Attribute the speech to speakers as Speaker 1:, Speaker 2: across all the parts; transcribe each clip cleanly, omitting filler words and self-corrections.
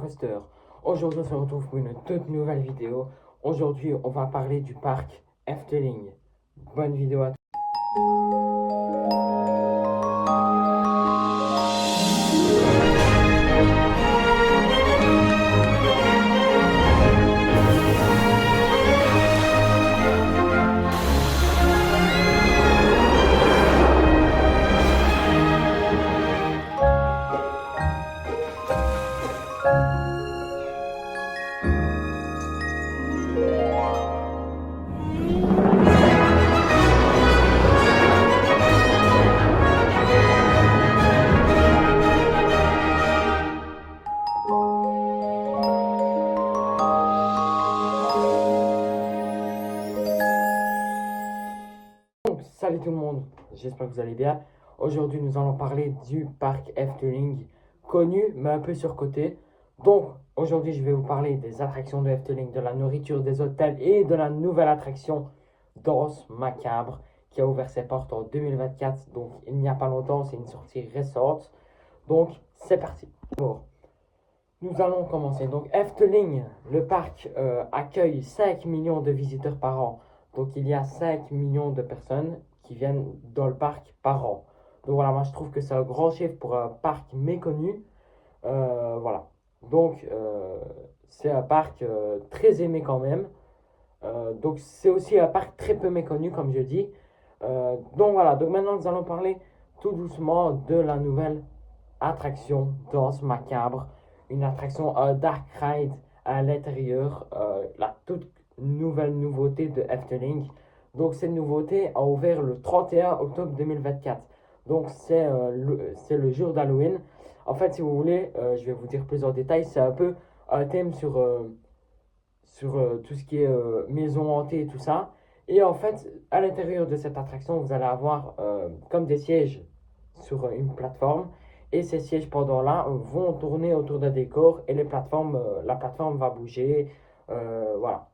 Speaker 1: Coaster. Aujourd'hui, on se retrouve pour une toute nouvelle vidéo. Aujourd'hui, on va parler du parc Efteling. Bonne vidéo à tous. Donc, salut tout le monde, j'espère que vous allez bien. Aujourd'hui, nous allons parler du parc Efteling, connu mais un peu surcoté. Donc, aujourd'hui, je vais vous parler des attractions de Efteling, de la nourriture, des hôtels et de la nouvelle attraction Danse Macabre qui a ouvert ses portes en 2024. Donc, il n'y a pas longtemps, c'est une sortie récente. Donc, c'est parti. Bon, nous allons commencer. Donc, Efteling, le parc accueille 5 millions de visiteurs par an. Donc, il y a 5 millions de personnes qui viennent dans le parc par an. Donc, voilà, moi, je trouve que c'est un grand chiffre pour un parc méconnu. Voilà. Donc, c'est un parc très aimé quand même. Donc, c'est aussi un parc très peu méconnu, comme je dis. Donc, voilà. Donc, maintenant, nous allons parler tout doucement de la nouvelle attraction Danse Macabre. Une attraction Dark Ride à l'intérieur. La toute nouvelle nouveauté de Efteling. Donc, cette nouveauté a ouvert le 31 octobre 2024. Donc, c'est le jour d'Halloween. En fait, si vous voulez, je vais vous dire plus en détail. C'est un peu un thème sur tout ce qui est maison hantée et tout ça. Et en fait, à l'intérieur de cette attraction, vous allez avoir comme des sièges sur une plateforme. Et ces sièges pendant là vont tourner autour d'un décor et la plateforme va bouger. Voilà.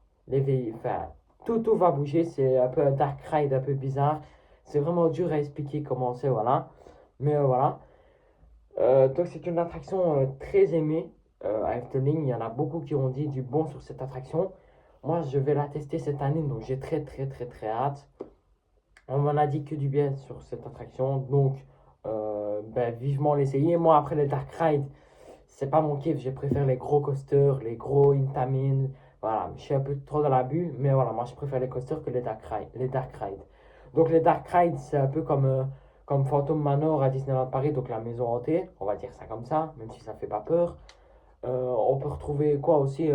Speaker 1: Enfin, tout va bouger. C'est un peu un dark ride, un peu bizarre. C'est vraiment dur à expliquer comment c'est, voilà. Mais voilà. Donc c'est une attraction très aimée à Efteling. Il y en a beaucoup qui ont dit du bon sur cette attraction. Moi, je vais la tester cette année, donc j'ai très hâte. On m'en a dit que du bien sur cette attraction, donc vivement l'essayer. Moi, après les Dark Ride, c'est pas mon kiff. Je préfère les gros coasters, les gros Intamin. Voilà, je suis un peu trop dans l'abus, mais voilà, moi je préfère les coasters que les Dark Ride. Donc les Dark Ride, c'est un peu comme Phantom Manor à Disneyland Paris, donc la maison hantée, on va dire ça comme ça, même si ça fait pas peur. On peut retrouver quoi aussi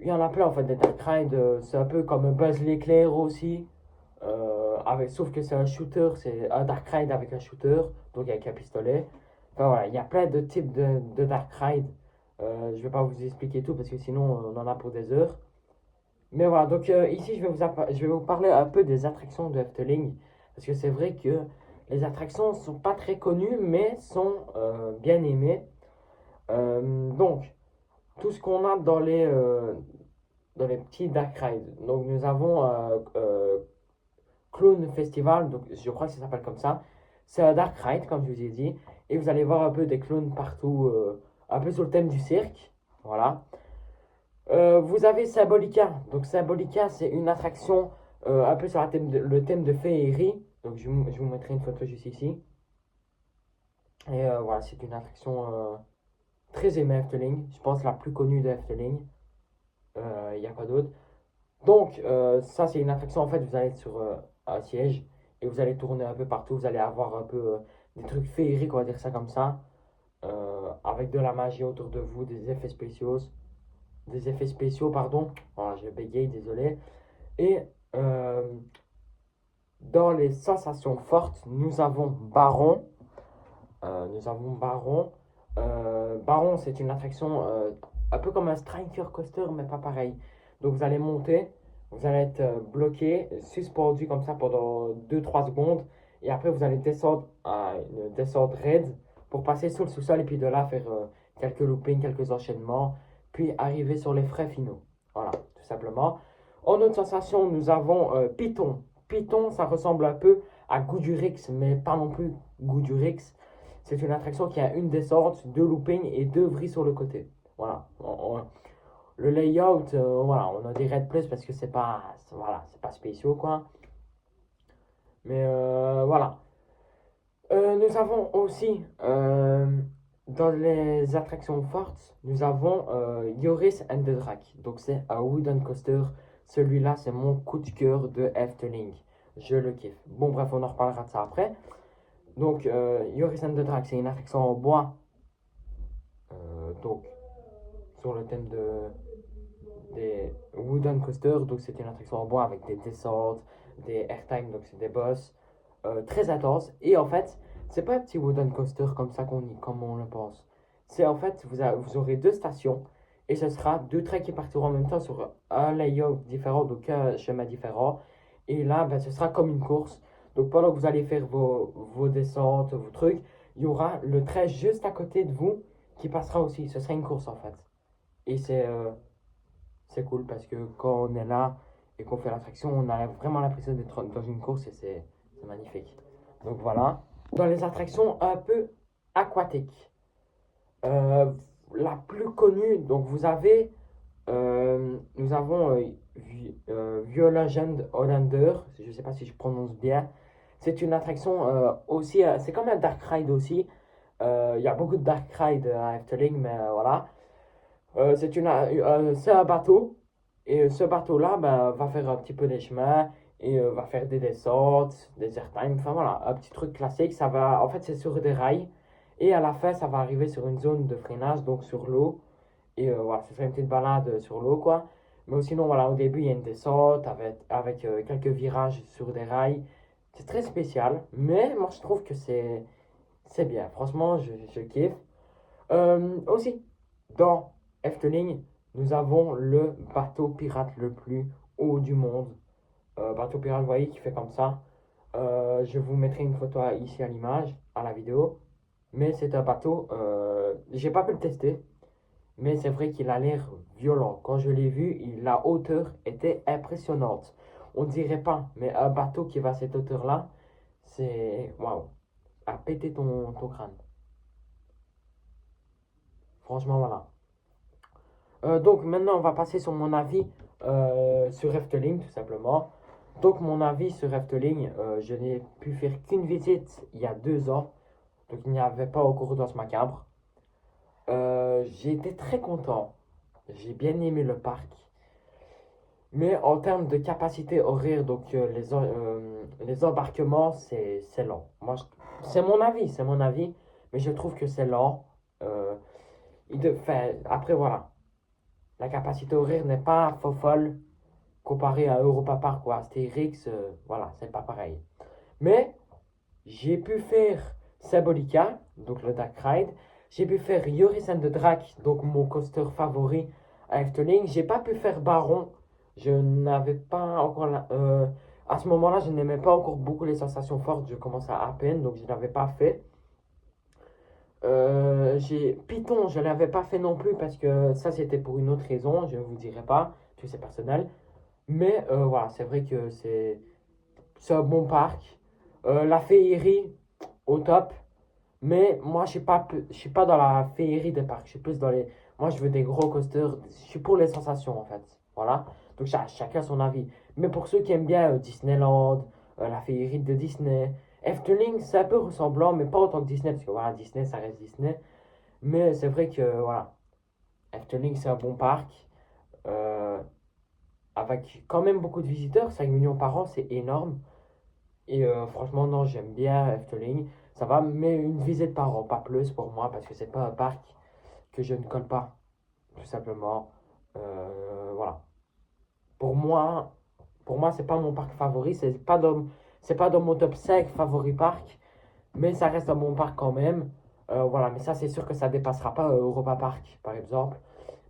Speaker 1: il y en a plein en fait des Dark Ride, c'est un peu comme Buzz l'éclair aussi. Sauf que c'est un shooter, c'est un Dark Ride avec un shooter, donc avec un pistolet. Enfin voilà, il y a plein de types de Dark Ride. Je vais pas vous expliquer tout parce que sinon on en a pour des heures. Mais voilà, donc ici je vais vous parler un peu des attractions de Efteling. Parce que c'est vrai que les attractions sont pas très connues, mais sont bien aimées. Donc, tout ce qu'on a dans les petits Dark Rides. Donc, nous avons Clown Festival, donc je crois que ça s'appelle comme ça. C'est un Dark Ride, comme je vous ai dit. Et vous allez voir un peu des clowns partout, un peu sur le thème du cirque. Voilà. Vous avez Symbolica. Donc Symbolica, c'est une attraction un peu sur le thème de féerie. Donc je vous mettrai une photo juste ici. Et voilà, c'est une attraction très aimée Efteling. Je pense la plus connue de Efteling. Il n'y a quoi d'autre. Donc ça, c'est une attraction. En fait, vous allez être sur un siège et vous allez tourner un peu partout. Vous allez avoir un peu des trucs féeriques, on va dire ça comme ça. Avec de la magie autour de vous, des effets spéciaux. Des effets spéciaux, pardon. Voilà, je bégaye, désolé. Et dans les sensations fortes, nous avons Baron. Baron, c'est une attraction un peu comme un Striker Coaster, mais pas pareil. Donc vous allez monter, vous allez être bloqué, suspendu comme ça pendant 2-3 secondes. Et après, vous allez descendre à une descente raide pour passer sous le sous-sol et puis de là faire quelques loopings, quelques enchaînements, puis arriver sur les frais finaux. Voilà, tout simplement. En autre sensation, nous avons Python. Python, ça ressemble un peu à Goudurix, mais pas non plus Goudurix. C'est une attraction qui a une descente, deux loopings et deux vrilles sur le côté. Voilà. Le layout, voilà, on en dirait de plus parce que voilà, c'est pas spéciaux quoi. Mais voilà. Nous avons aussi, dans les attractions fortes, nous avons Yoris and the Drac. Donc c'est un wooden coaster. Celui-là, c'est mon coup de cœur de Efteling. Je le kiffe. Bon, bref, on en reparlera de ça après. Donc, Yoris and the Drac, c'est une attraction en bois. Donc, sur le thème des wooden coasters. Donc, c'est une attraction en bois avec des descentes, des airtime, donc c'est des boss. Très intense. Et en fait, c'est pas un petit wooden coaster comme ça comme on le pense. C'est en fait, vous aurez deux stations et ce sera deux trains qui partiront en même temps sur un layout différent, donc un chemin différent. Et là, ben, ce sera comme une course. Donc pendant que vous allez faire vos descentes, vos trucs, il y aura le train juste à côté de vous qui passera aussi. Ce sera une course en fait. Et c'est cool parce que quand on est là et qu'on fait l'attraction, on a vraiment l'impression d'être dans une course et c'est magnifique. Donc voilà. Dans les attractions un peu aquatiques, euh, la plus connue, donc nous avons Violagend Hollander, je ne sais pas si je prononce bien. C'est une attraction aussi, c'est comme un dark ride aussi. Il y a beaucoup de dark ride à Efteling, mais voilà. C'est un bateau. Et ce bateau-là ben, va faire un petit peu des chemins et va faire des descentes, des airtime. Enfin voilà, un petit truc classique. En fait, c'est sur des rails. Et à la fin, ça va arriver sur une zone de freinage, donc sur l'eau. Et voilà, ce serait une petite balade sur l'eau, quoi. Mais sinon, voilà, au début, il y a une descente avec quelques virages sur des rails. C'est très spécial. Mais moi, je trouve que c'est bien. Franchement, je kiffe. Aussi, dans Efteling, nous avons le bateau pirate le plus haut du monde. Bateau pirate, vous voyez, qui fait comme ça. Je vous mettrai une photo ici à l'image, à la vidéo. Mais c'est un bateau, j'ai pas pu le tester, mais c'est vrai qu'il a l'air violent. Quand je l'ai vu, la hauteur était impressionnante. On dirait pas, mais un bateau qui va à cette hauteur-là, c'est waouh, à péter ton crâne. Franchement, voilà. Donc maintenant, on va passer sur mon avis sur Efteling, tout simplement. Donc mon avis sur Efteling, je n'ai pu faire qu'une visite il y a 2 ans. Donc il n'y avait pas au cours d'Os Macabre. J'ai été très content. J'ai bien aimé le parc. Mais en termes de capacité horaire, donc les embarquements, c'est lent. C'est mon avis, mais je trouve que c'est lent. Euh, enfin, après, voilà. La capacité horaire n'est pas folle comparée à Europa Park ou à Astérix. Voilà, c'est pas pareil. Mais j'ai pu faire Symbolica, donc le Dark Ride. J'ai pu faire Yoris and the Drac, donc mon coaster favori à Efteling. J'ai pas pu faire Baron. Je n'avais pas encore à ce moment-là, je n'aimais pas encore beaucoup les sensations fortes. Je commençais à peine, donc je ne l'avais pas fait. J'ai Python, je ne l'avais pas fait non plus parce que ça c'était pour une autre raison, je ne vous dirai pas, que c'est personnel. Mais voilà, c'est vrai que c'est un bon parc. La féerie, au top. Mais moi, je suis pas dans la féerie des parcs. Je suis plus dans les. Moi, je veux des gros coasters. Je suis pour les sensations, en fait. Voilà. Donc, chacun son avis. Mais pour ceux qui aiment bien Disneyland, la féerie de Disney, Efteling, c'est un peu ressemblant, mais pas autant que Disney. Parce que voilà, Disney, ça reste Disney. Mais c'est vrai que, voilà. Efteling, c'est un bon parc. euh, avec quand même beaucoup de visiteurs. 5 millions par an, c'est énorme. Et franchement, non, j'aime bien Efteling. Ça va, mais une visite par an, pas plus pour moi, parce que c'est pas un parc que je ne colle pas, tout simplement. Voilà. Pour moi, c'est pas mon parc favori. C'est pas dans mon top 5 favori parc, mais ça reste un bon parc quand même. Voilà, mais ça, c'est sûr que ça dépassera pas Europa Park, par exemple.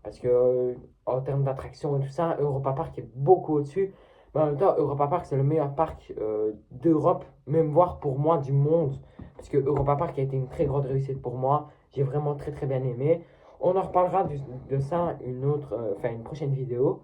Speaker 1: Parce que en termes d'attraction et tout ça, Europa Park est beaucoup au-dessus. Mais en même temps, Europa Park, c'est le meilleur parc d'Europe, même voire pour moi du monde. Parce que Europa Park a été une très grande réussite pour moi. J'ai vraiment très très bien aimé. On en reparlera de ça une prochaine vidéo.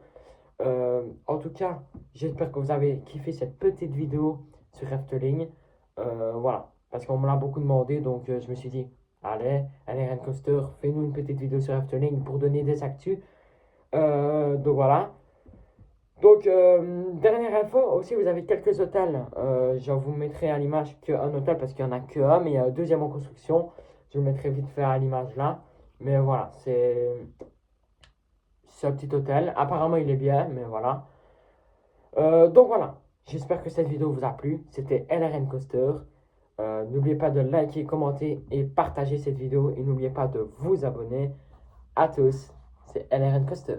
Speaker 1: En tout cas, j'espère que vous avez kiffé cette petite vidéo sur Efteling. Voilà. parce qu'on me l'a beaucoup demandé, donc je me suis dit, allez, LRN Coaster, fais-nous une petite vidéo sur Efteling pour donner des actus. Donc voilà. Donc, dernière info, aussi vous avez quelques hôtels. Je vous mettrai à l'image qu'un hôtel parce qu'il n'y en a que un, mais il y a un deuxième en construction. Je vous mettrai vite fait à l'image là. Mais voilà, c'est un petit hôtel. Apparemment, il est bien, mais voilà. Donc voilà, j'espère que cette vidéo vous a plu. C'était LRN Coaster. N'oubliez pas de liker, commenter et partager cette vidéo. Et n'oubliez pas de vous abonner. À tous, c'est LRN Coaster.